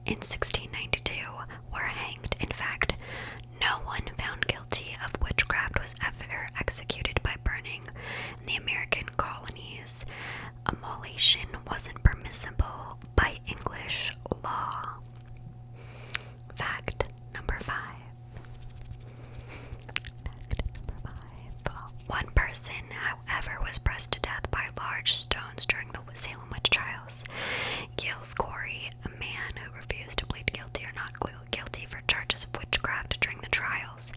in 1692 were hanged. In fact, no one found guilty of witchcraft was ever executed by burning. In the American colonies, immolation wasn't permissible by English law. Fact number 5. One person, however, was pressed to death by large stones during the Salem witch trials. Giles Corey, a man who refused to plead guilty or not guilty for charges of witchcraft during the trials.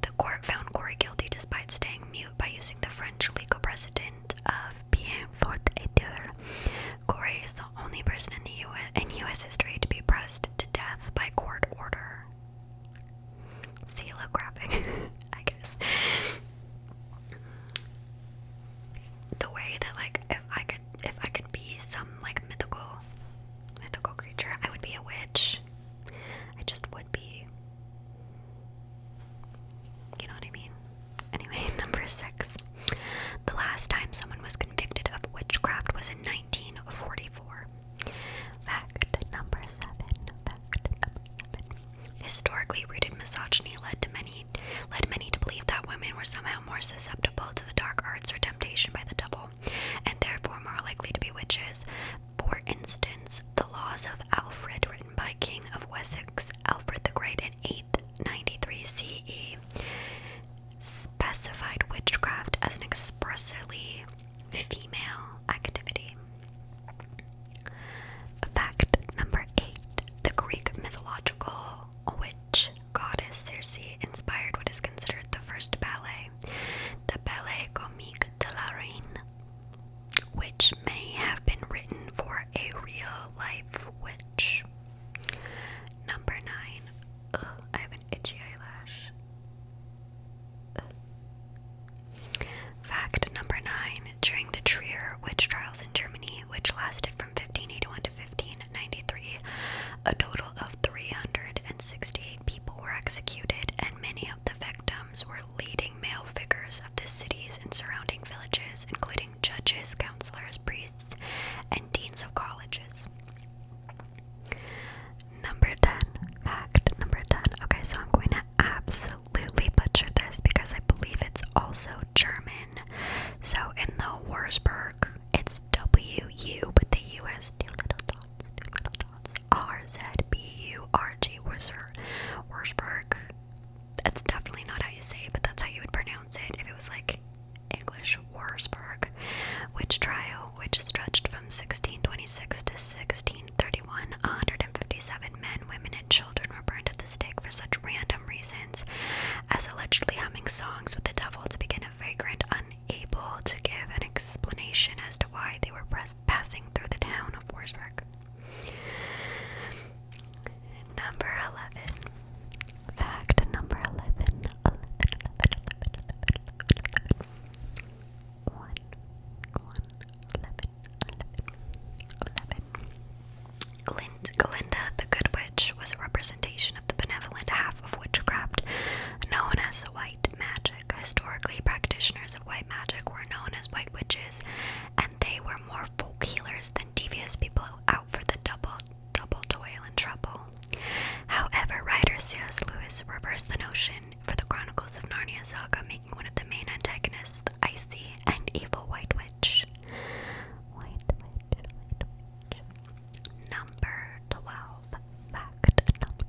The court found Corey guilty despite staying mute by using the French legal precedent of bien fort et dure. Corey is the only person in U.S. history to be pressed to death by court order. See, look graphic, I guess. The way that, like, if I could be some, like, mythical creature, I would be a witch. I just would be. You know what I mean? Anyway, number 6. The last time someone was convicted of witchcraft was in 1944. Fact number 7. Historically rooted misogyny led many to believe that women were somehow more susceptible to the dark arts or temptation by the devil, and therefore more likely to be witches. For instance, the laws of Alfred, written by King of Wessex Alfred the Great in 893 CE, specified witchcraft as an expressly female activity. Fact number 8. The Greek mythological witch goddess Circe inspired what is considered the first ballet, the Ballet Comique de la Reine, which may have been written for a real-life witch. Number 9. I have an itchy eyelash. Fact number 9. During the Trier witch trials in Germany, which lasted from 1581 to 1593, a total of 368 people were executed, and many of the victims were leading male figures of the cities and surrounding villages, including judges, counselors, priests, and deans of colleges. Number 10. Fact number 10. Okay, so I'm going to absolutely butcher this because I believe it's also German. So in the Wurzburg, it's W-U, but the U has two little dots, R-Z-B-U-R-G, Wurzburg. That's definitely not how you say it, but that's how you would pronounce it if it was like English. Wurzburg witch trial, which stretched from 1626 to 1631. 157 men, women, and children were burned at the stake for such random reasons as allegedly humming songs with the devil to begin a vagrant, unable to give an explanation as to why they were passing through the town of Wurzburg. Number 11. Fact number 11. 11. Glinda the Good Witch was a representation of the benevolent half of witchcraft, known as white magic. Historically, practitioners of white magic were known as white witches, and they were more folk healers than devious people out for the double toil and trouble. However, writer C.S. Lewis reversed the notion for the Chronicles of Narnia saga, making one of the main antagonists the icy and evil White Witch. Number 12. Fact number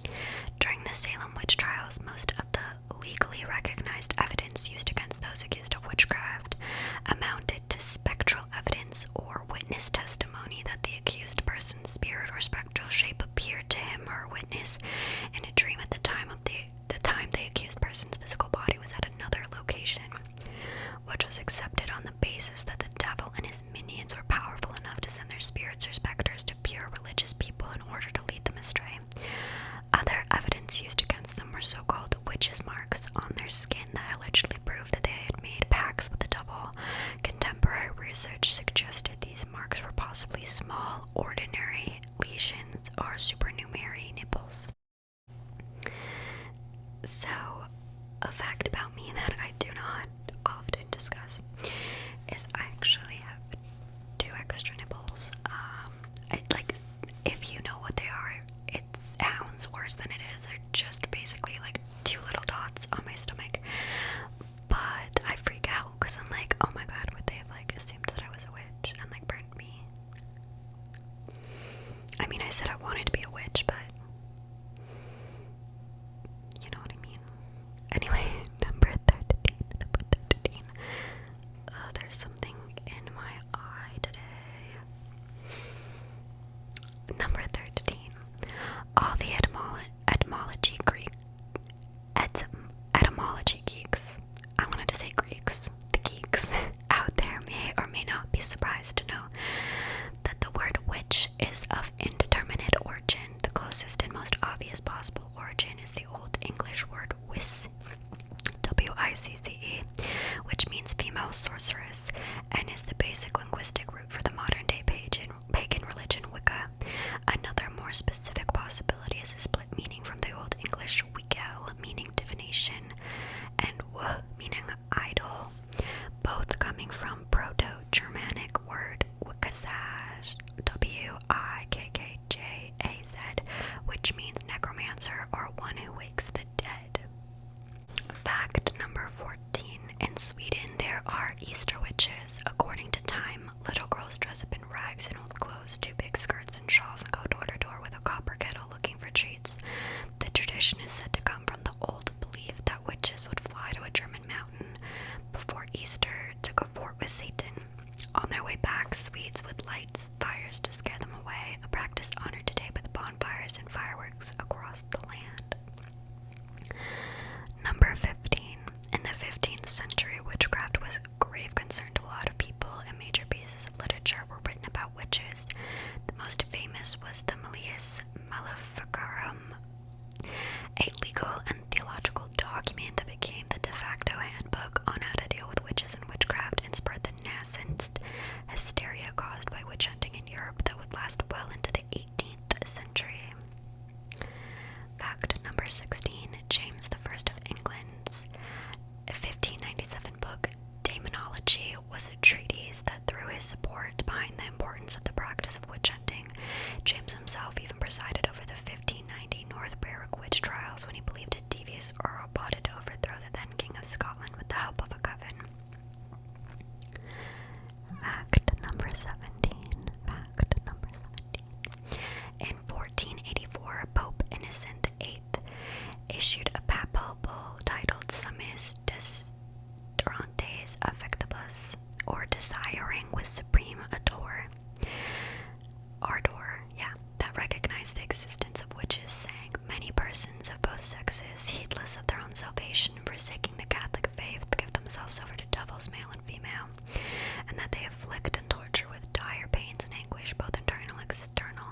12. During the Salem witch trials, most of the legally recognized evidence used against those accused of witchcraft amounted to spectral evidence or witness testimony that the accused person's spirit or spectral shape appeared to him or witness in a dream at the time the accused person's physical body was at another location, which was accepted on the basis that the devil and his minions were powerful enough to send their spirits or specters to pure religious people in order to lead them astray. Other evidence used against them were so-called witches' marks on their skin that allegedly proved that they had made pacts with the devil. Contemporary research suggested these marks were possibly small, ordinary lesions or supernumerary nipples. So, a fact about me that I do not often discuss is I actually have 2 extra nipples. sorceress and is the basic linguistic root for the modern-day pagan religion Wicca. Another more specific possibility is a split meaning from the Old English Wickel, meaning divination, and w, meaning idol, both coming from Proto-Germanic word Wikkazaz, W-I-K-K-J-A-Z, which means necromancer or one who wakes the dead. Fact number 14. In Sweden, there are Easter witches. According to Time, little girls dress up in rags and old clothes, two big skirts and shawls, and go door to door with a copper kettle looking for treats. The tradition is said to come from the old belief that witches would fly to a German mountain before Easter to go fort with Satan. On their way back, Swedes would light fires to scare them away, a practice honored today with bonfires and fireworks across the land. Number 15. In the 15th century, witchcraft was a grave concern to a lot of people, and major pieces of literature were written about witches. The most famous was the Malleus Maleficarum, a legal and theological document that became the de facto handbook on how to deal with witches and witchcraft, and spurred the nascent hysteria caused by witch hunting in Europe that would last well into the 18th century. Fact number 16. James I of England's 1597 book, Daemonology, was a treatise that threw his support behind the importance of the practice of witch hunting. James himself even presided over the 1590 North Berwick witch trials when he believed a devious earl plotted to overthrow the then King of Scotland with the help of a coven. Fact number 17. Fact number 17. In 1484, Pope Innocent VIII issued a papal bull titled Summis Desiderantes Affectibus, or desiring with supreme ardor, that recognized the existence of witches, saying, many persons of both sexes, heedless of their own salvation and forsaking the Catholic faith, give themselves over to devils, male and female, and that they afflict and torture with dire pains and anguish, both internal and external.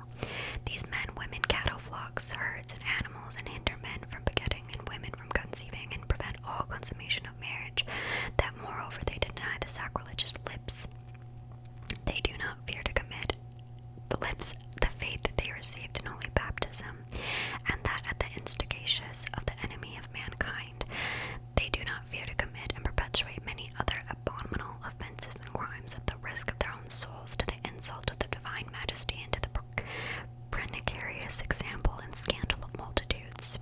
These men, women, cattle, flocks, herds, and animals, and hinder men from begetting and women from conceiving, and prevent all consummation of marriage, that moreover they deny the sacrilegious lips. They do not fear to commit the faith that they received in holy baptism, and that at the instigation of the enemy of mankind, they do not fear to commit and perpetuate many other abominable offenses and crimes at the risk of their own souls, to the insult of the divine majesty and to the precarious example and scandal of multitudes.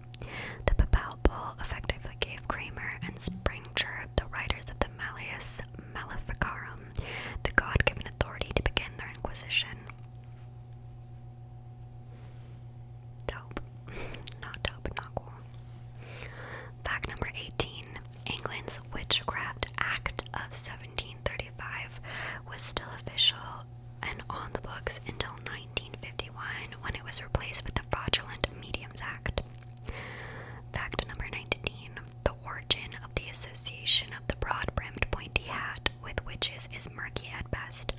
The papal bull effectively gave Kramer and Springer, the writers of the Malleus Maleficarum, the God-given authority to begin their inquisition. Dope. Not dope, not cool. Fact number 18. England's Witchcraft Act of 1735 was still official and on the books until 1951, when it was replaced with the Fraudulent Mediums Act. Fact number 19. The origin of the association of the broad-brimmed pointy hat with witches is murky at best.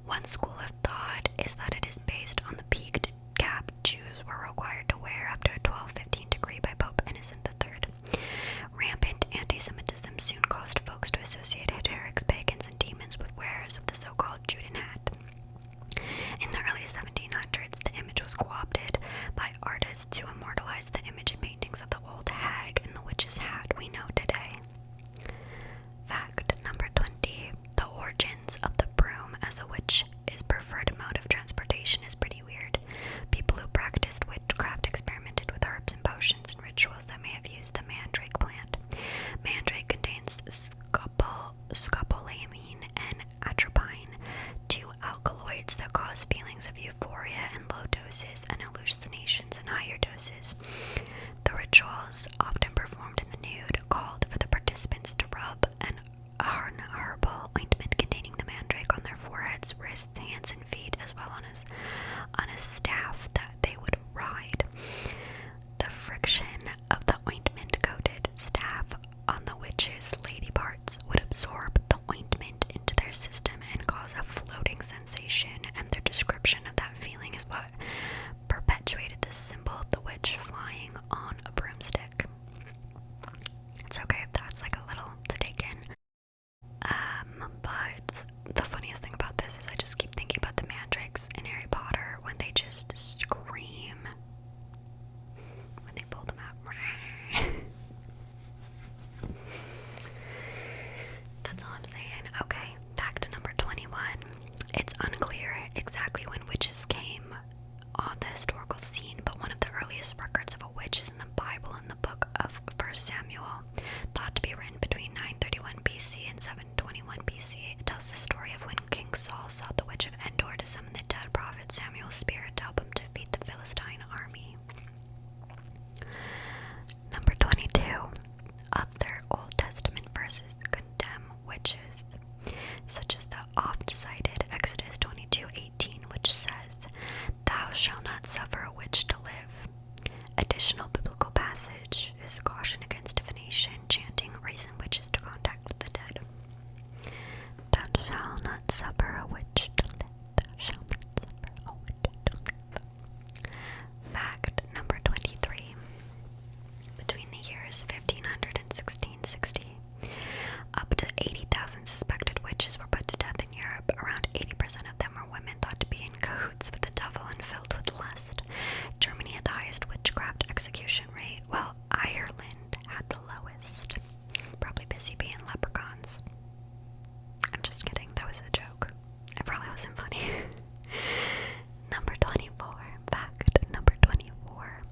One school of thought is that it is based on the peaked cap Jews were required to wear after a 1215 decree by Pope Innocent III. Rampant anti-Semitism soon caused folks to associate heretics, pagans, and demons with wearers of the so-called Juden hat. In the early 1700s, the image was co-opted by artists to immortalize the image in paintings of the old hag and the witch's hat we know today. Fact number 20. The origins of the broom as a witch's preferred mode of transportation is pretty weird. People who practiced witchcraft experimented with herbs and potions and rituals that may have used the mandrake plant. Mandrake contains scopolamine and atropine, two alkaloids that cause feelings of euphoria in low doses and hallucinations in higher doses. The rituals, often performed in the nude, called for the participants to rub an herbal ointment containing the mandrake on their foreheads, wrists, hands, and feet, as well on a staff that they would ride. The friction of the ointment-coated staff on the witch's lady parts would absorb the ointment into their system and cause a floating sensation, and their description of that feeling is what perpetuated the symbol of the witch flying on a broomstick. It's okay if that's like a little to take in. It's unclear exactly when witches came on the historical scene, but one of the earliest records of a witch is in the Bible in the book of 1 Samuel, thought to be written between 931 BC and 721 BC. It tells the story of when King Saul sought the witch of Endor to summon the dead prophet Samuel's spirit to help him defeat the Philistine army. Number 22. Other Old Testament verses condemn witches, such as the oft-cited Exodus 22:18, which says, "Thou shalt not suffer a witch to live." Additional biblical passage is caution against divination, chanting, raising witches to contact the dead. Thou shalt not suffer a witch to live. Thou shalt not suffer a witch to live. Fact number 23. Between the years 1500 and 1660, up to 80,000 suspected witches were put to death in Europe. Around 80% of them were women thought to be in cahoots with the devil and filled with lust. Germany had the highest witchcraft execution rate, while Ireland had the lowest. Probably busy being leprechauns. I'm just kidding, that was a joke. It probably wasn't funny. Number 24. Fact number 24.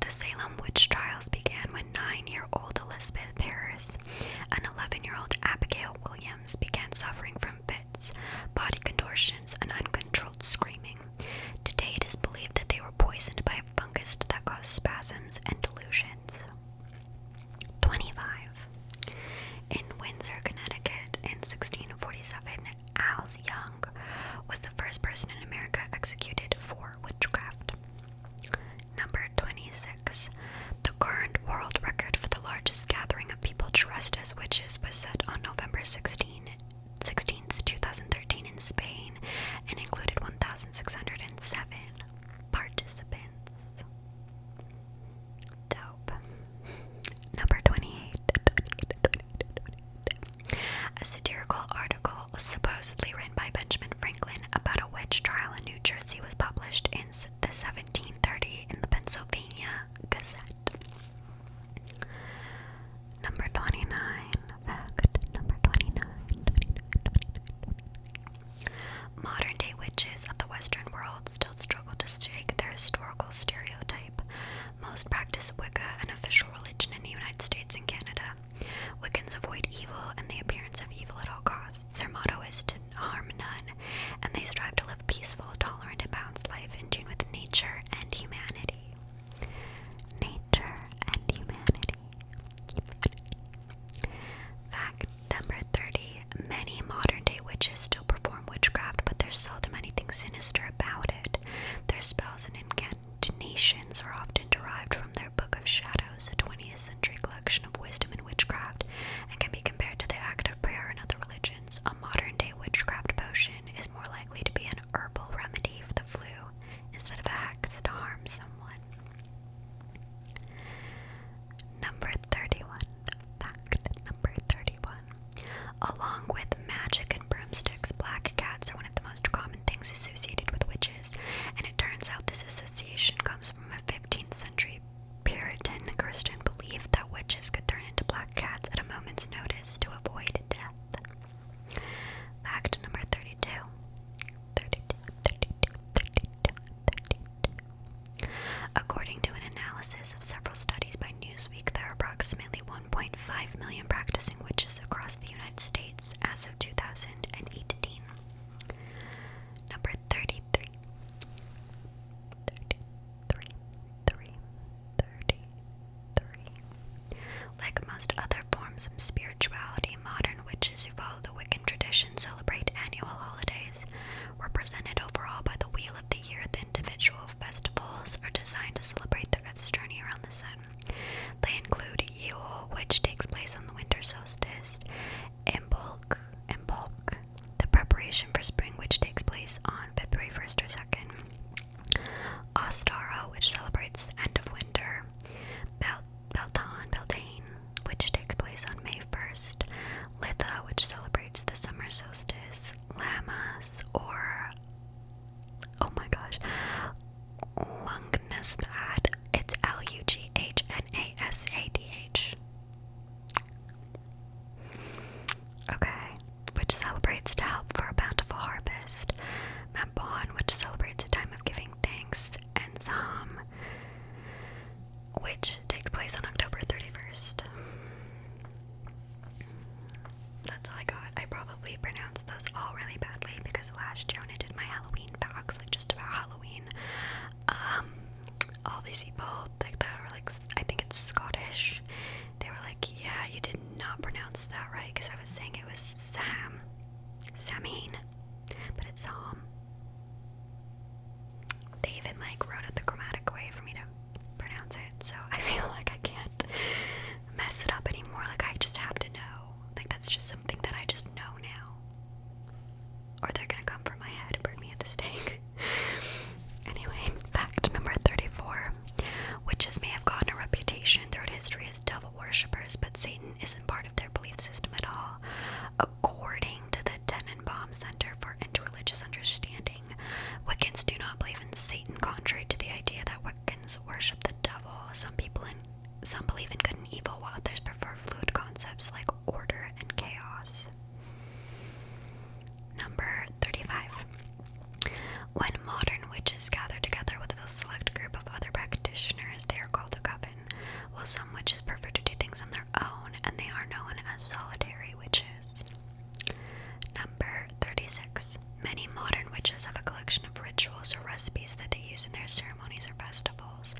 The Salem witch trials began when 9-year-old Elizabeth Parris and 11-year-old Abigail Williams began suffering from fits, body contortions, and uncontrolled screaming. Today it is believed that they were poisoned by a fungus that caused spasms and delusions. 25. In Windsor, Connecticut, in 1647, Als Young was the first person in America executed for witchcraft. Number 26. The current world record for the largest gathering of people dressed as witches was set on November 16th, 2013 in Spain, and included 1,607 participants. Dope. Number 28. A satirical article supposedly written by Benjamin Franklin about a witch trial in New Jersey was published in the 1730 in the Pennsylvania Gazette. Number 29. Fact number 29. Modern-day witches of the Western world still struggle to shake their historical stereotype. Most practice Wicca, an official religion in the United States and Canada. Wiccans avoid evil and the appearance of evil at all costs. Their motto is to harm none, and they strive to live peaceful, tolerant, and balanced life in tune with nature and humanity. Nature and humanity. Fact number 30. Many modern-day witches still perform witchcraft, but there's seldom anything sinister about it. Their spells and incantations are often derived from their Book of Shadows, a 20th century collection of wisdom and witchcraft, and can be compared to the act of prayer in other religions. A modern-day witchcraft potion is more likely to be an herbal remedy for the flu instead of a hex to harm someone. Number 31. Fact number 31. Along with magic and broomsticks, black cats are one of the most common things associated with witches, and it turns out this association comes from a 15th century Puritan Christian belief that witches could turn into black cats at a moment's notice to avoid death. Fact number 32. 32. According to an analysis of several studies by Newsweek, there are approximately 1.5 million practicing witches across the United States as of 2018. Number 33. 33. Like most other forms of spirituality, modern witches who follow the Wiccan tradition celebrate annual holidays. Represented overall by the Wheel of the Year, the individual festivals are designed to celebrate the Earth's journey around the sun. They include Yule, which takes place on the winter solstice, Imbolc, the preparation for spring, which takes place on February 1st or 2nd, Ostara, which celebrates the end of winter, Beltane, which takes place on May 1st, Litha, which celebrates the summer solstice, Lammas, or, oh my gosh, Lugnasad, it's Lughnasadh, okay, which celebrates to help for a bountiful harvest. last year when I did my Halloween facts, like just about Halloween. All these people like that were like, I think it's Scottish. They were like, yeah, you did not pronounce that right, because I was saying it was Samhain, but it's Sam. They even like wrote it the grammatic way for me to pronounce it, so I feel like I can't mess it up anymore. Like, I just have to know. Like, that's just something that I just know now. Or they're gonna come for my head and burn me at the stake. Anyway, fact number 34. Witches may have gotten a reputation throughout history as devil worshippers, but Satan isn't part of their belief system at all. According to the Tenenbaum Center for Interreligious Understanding, Wiccans do not believe in Satan, contrary to the idea that Wiccans worship the devil. Some believe in good and evil, while others prefer fluid concepts like order and chaos. Number 35. When modern witches gather together with a select group of other practitioners, they are called a coven, while some witches prefer to do things on their own, and they are known as solitary witches. Number 36. Many modern witches have a collection of rituals or recipes that they use in their ceremonies or festivals.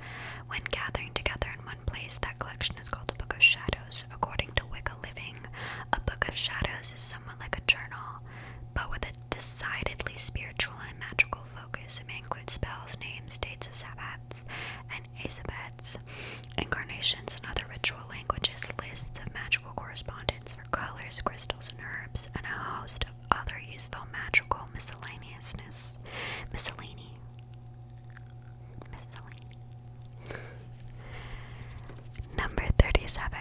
When gathering together in one place, that collection is called a Book of Shadows. According to Wicca Living, a Book of Shadows is somewhat like a journal, but with a decidedly spiritual and magical focus. It may include spells, names, dates of Sabbaths and Asabets, incarnations and other ritual languages, lists of magical correspondence for colors, crystals, and herbs, and a host of other useful magical miscellaneousness. Miscellany. Number 37.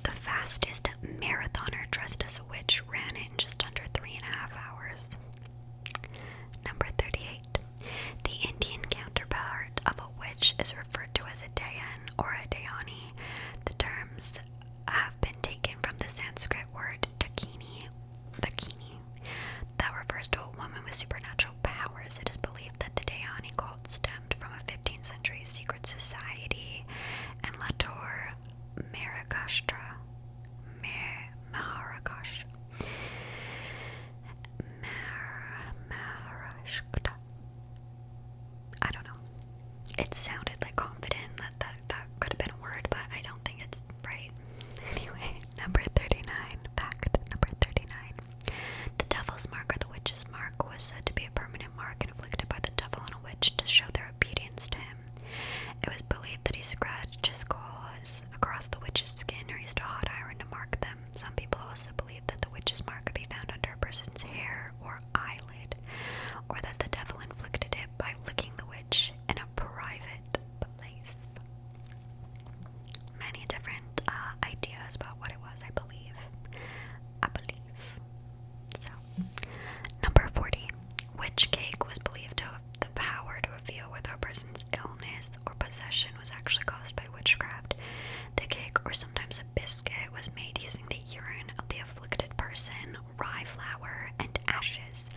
The fastest marathoner dressed as a witch ran it in just under 3.5 hours. Number 38. The Indian counterpart of a witch is referred to as a Dayan or a Dayani. The terms have been taken from the Sanskrit word dakini, that refers to a woman with supernatural powers. It is believed that the Dayani cult stemmed from a 15th century secret society and Latur Maharashtra. I don't know. It sounded like confident that could have been a word, but I don't think it's right. Anyway, number 39. Fact number 39. The devil's mark, or the witch's mark, was said to be a permanent mark inflicted by the devil on a witch to show their obedience to him. It was believed that he scratched his claws across the witch's skin or used a hot iron to mark them. Some people also believe that the witch's mark could be found under a person's hair or eyelid, or that the devil inflicted it by licking the witch in a private place. Many different ideas about what it was, I believe. So, number 40. Witch cake was believed to have the power to reveal whether a person's illness or possession was actually caused by witchcraft. The cake, or sometimes a biscuit, was made using the urine of the afflicted person, rye flour, and ashes,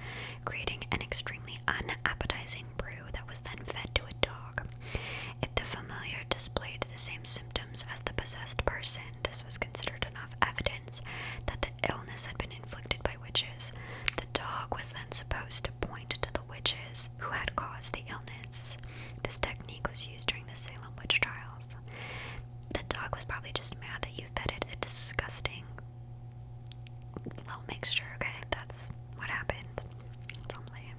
creating an extremely unappetizing brew that was then fed to a dog. If the familiar displayed the same symptoms as the possessed person, this was considered enough evidence that the illness had been inflicted by witches. The dog was then supposed to point to the witches who had caused the illness. This technique was used during the Salem witch trials. The dog was probably just mad that you fed it a disgusting little mixture, okay? That's what happened. That's all I'm saying.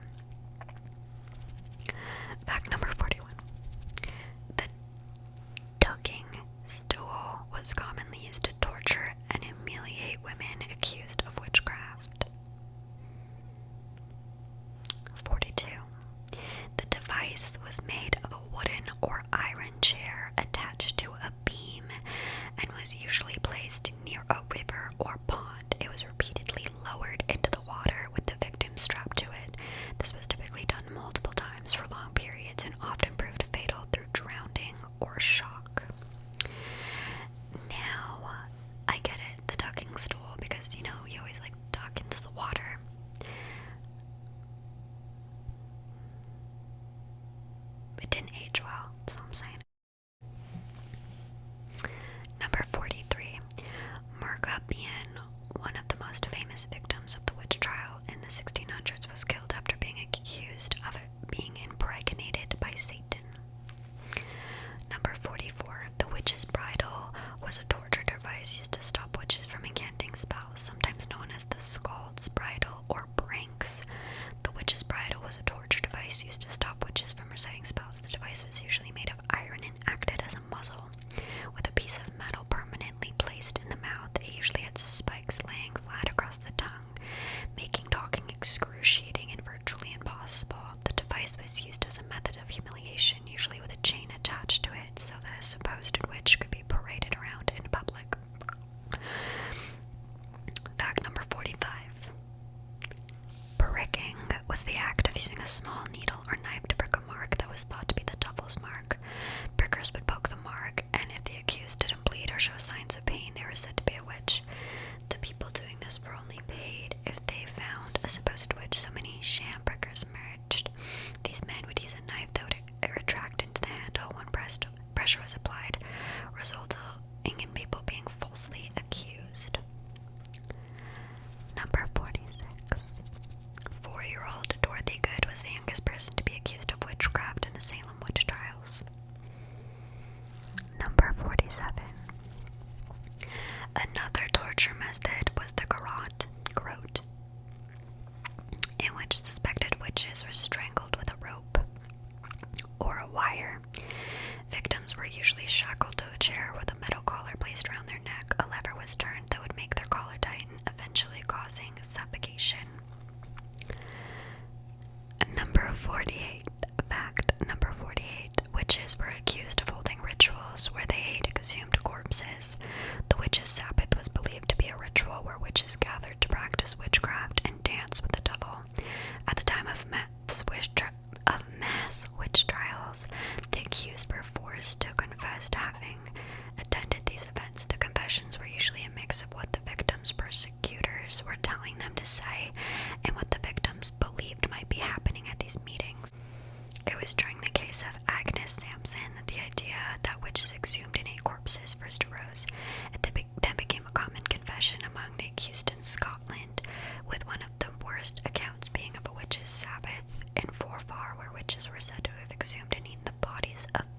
Fact number 41. The ducking or branks. The witch's bridle was a torture device used to stop witches from reciting spells. The device was usually made of iron and acted as a muzzle, with a piece of metal permanently placed in the mouth. It usually had spikes laying flat across the tongue, making talking excruciating and virtually impossible. The device was used as a method of humiliation, usually with a chain attached to it, so the supposed witch could be paraded around in public. Fact number 45. Pricking was the act of using a small needle or knife to prick a mark that was thought to be the devil's mark. Prickers would poke the mark, and if the accused didn't bleed or show signs of pain, they were said to be a witch. The people doing this were only paid if they found a supposed witch, so many sham prickers emerged. These men would use a knife that would retract into the handle when pressure was applied, resulting in people being falsely accused. Number 46. 4-year-old Dorothy Good was the youngest person to be accused of witchcraft in the Salem witch trials. Number 47. Another torture method was the garrote, in which suspected witches were strangled with a rope or a wire. Victims were usually shackled to a chair with a metal collar placed around their neck. A lever was turned that would make their collar tighten, eventually causing suffocation. Number 48. Fact number 48. Witches were accused of holding rituals where they ate exhumed corpses. The witches' Sabbath was believed to be a ritual where witches gathered to practice witchcraft and dance with the devil. At the time of mass witch trials, the accused were forced to confess to having attended these events. The confessions were usually a mix of what the victims' persecutors were telling them to say and what the victims believed might be happening at these meetings. It was during the case of Agnes Sampson that the idea that witches exhumed and ate corpses first arose. It then became a common confession among the accused in Scotland, with one of the worst accounts being of a witch's Sabbath in Forfar, where witches were said to have exhumed and eaten the bodies of